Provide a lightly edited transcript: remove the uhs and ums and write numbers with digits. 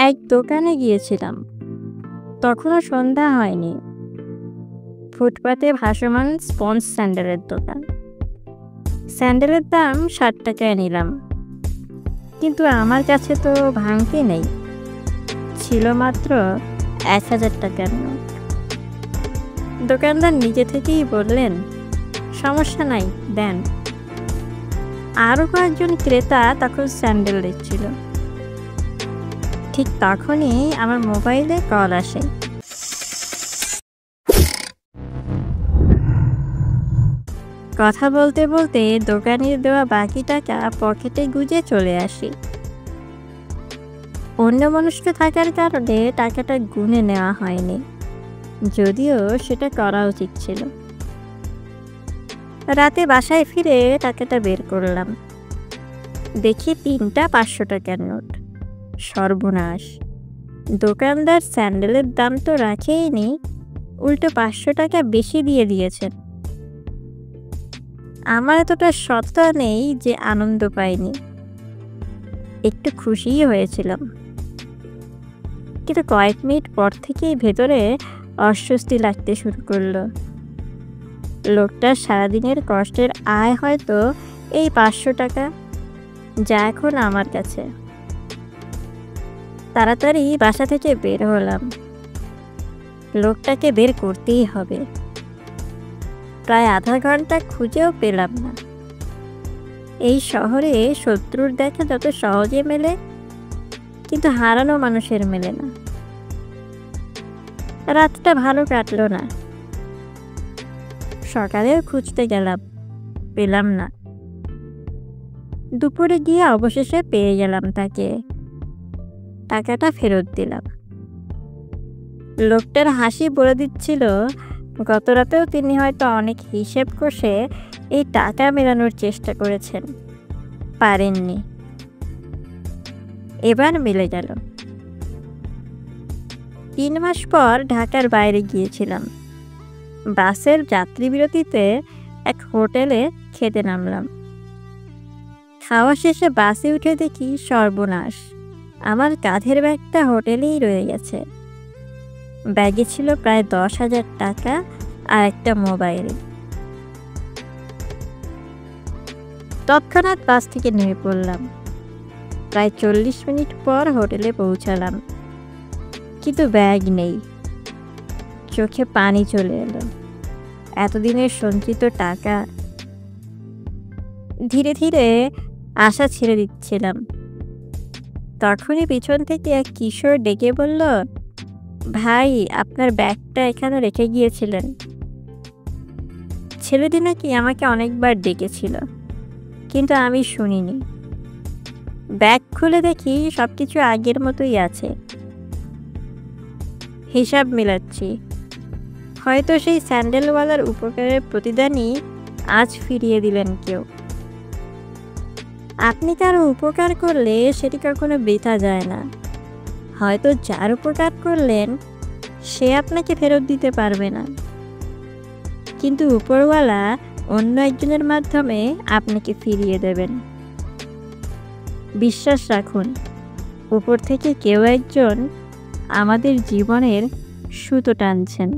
এক দোকানে গিয়েছিলাম, তখনও সন্ধ্যা হয়নি। ফুটপাতে ভাসমান স্পঞ্জ স্যান্ডেলের দোকান। স্যান্ডেলের দাম ৬০ টাকায় নিলাম, কিন্তু আমার কাছে তো ভাঙতি নেই, ছিল মাত্র ১,০০০ টাকার নোট। দোকানদার নিজে থেকেই বললেন, সমস্যা নাই, দেন। আরও কয়েকজন ক্রেতা তখন স্যান্ডেল দিচ্ছিল। ঠিক তখনই আমার মোবাইলে কল আসে। কথা বলতে বলতে দোকানের দেওয়া বাকি টাকা পকেটে গুজে চলে আসি। অন্যমনস্ক থাকার কারণে টাকাটা গুনে নেওয়া হয়নি, যদিও সেটা করা উচিত ছিল। রাতে বাসায় ফিরে টাকাটা বের করলাম, দেখি ৩টা ৫০০ টাকার নোট। সর্বনাশ! দোকানদার স্যান্ডেলের দাম তো রাখেইনি, উল্টো ৫০০ টাকা বেশি দিয়ে দিয়েছেন। আমার এতটা সত্তা নেই যে আনন্দ পাইনি, একটু খুশিই হয়েছিলাম। কিন্তু কয়েক মিনিট পর থেকেই ভেতরে অস্বস্তি লাগতে শুরু করলো। লোকটার সারাদিনের কষ্টের আয় হয়তো এই ৫০০ টাকা, যা এখন আমার কাছে। তাড়াতাড়ি বাসা থেকে বের হলাম, লোকটাকে বের করতেই হবে। প্রায় আধা ঘন্টা খুঁজেও পেলাম না। এই শহরে শত্রুর দেখা যত সহজে মেলে, কিন্তু হারানো মানুষের মেলে না। রাতটা ভালো কাটলো না। সকালেও খুঁজতে গেলাম, পেলাম না। দুপুরে গিয়ে অবশেষে পেয়ে গেলাম তাকে। টাকাটা ফেরত দিলাম। লোকটার হাসি বলে দিচ্ছিল, গত রাতেও তিনি হয়তো অনেক হিসেব কষে এই টাকা মেলানোর চেষ্টা করেছেন, পারেননি। এবার মিলে গেল। ৩ মাস পর ঢাকার বাইরে গিয়েছিলাম। বাসের যাত্রী বিরতিতে এক হোটেলে খেতে নামলাম। খাওয়া শেষে বাসে উঠে দেখি সর্বনাশ, আমার কাঁধের ব্যাগটা হোটেলেই রয়ে গেছে। ব্যাগে ছিল প্রায় ১০,০০০ টাকা আর একটা মোবাইল। তৎক্ষণাৎ বাস থেকে নেমে পড়লাম। প্রায় ৪০ মিনিট পর হোটেলে পৌঁছালাম, কিন্তু ব্যাগ নেই। চোখে পানি চলে এলো। এতদিনের সঞ্চিত টাকা। ধীরে ধীরে আশা ছেড়ে দিচ্ছিলাম। তখনই পিছন থেকে এক কিশোর ডেকে বলল, ভাই, আপনার ব্যাগটা এখানে রেখে গিয়েছিলেন। ছেলেটি নাকি আমাকে অনেকবার ডেকেছিল, কিন্তু আমি শুনিনি। ব্যাগ খুলে দেখি সবকিছু আগের মতোই আছে। হিসাব মেলাচ্ছি। হয়তো সেই স্যান্ডেলওয়ালার উপকারের প্রতিদানই আজ ফিরিয়ে দিলেন কেউ। আপনি কারো উপকার করলে সেটি কখনো বৃথা যায় না। হয়তো যার উপকার করলেন সে আপনাকে ফেরত দিতে পারবে না, কিন্তু উপরওয়ালা অন্য একজনের মাধ্যমে আপনাকে ফিরিয়ে দেবেন। বিশ্বাস রাখুন, উপর থেকে কেউ একজন আমাদের জীবনের সুতো টানছেন।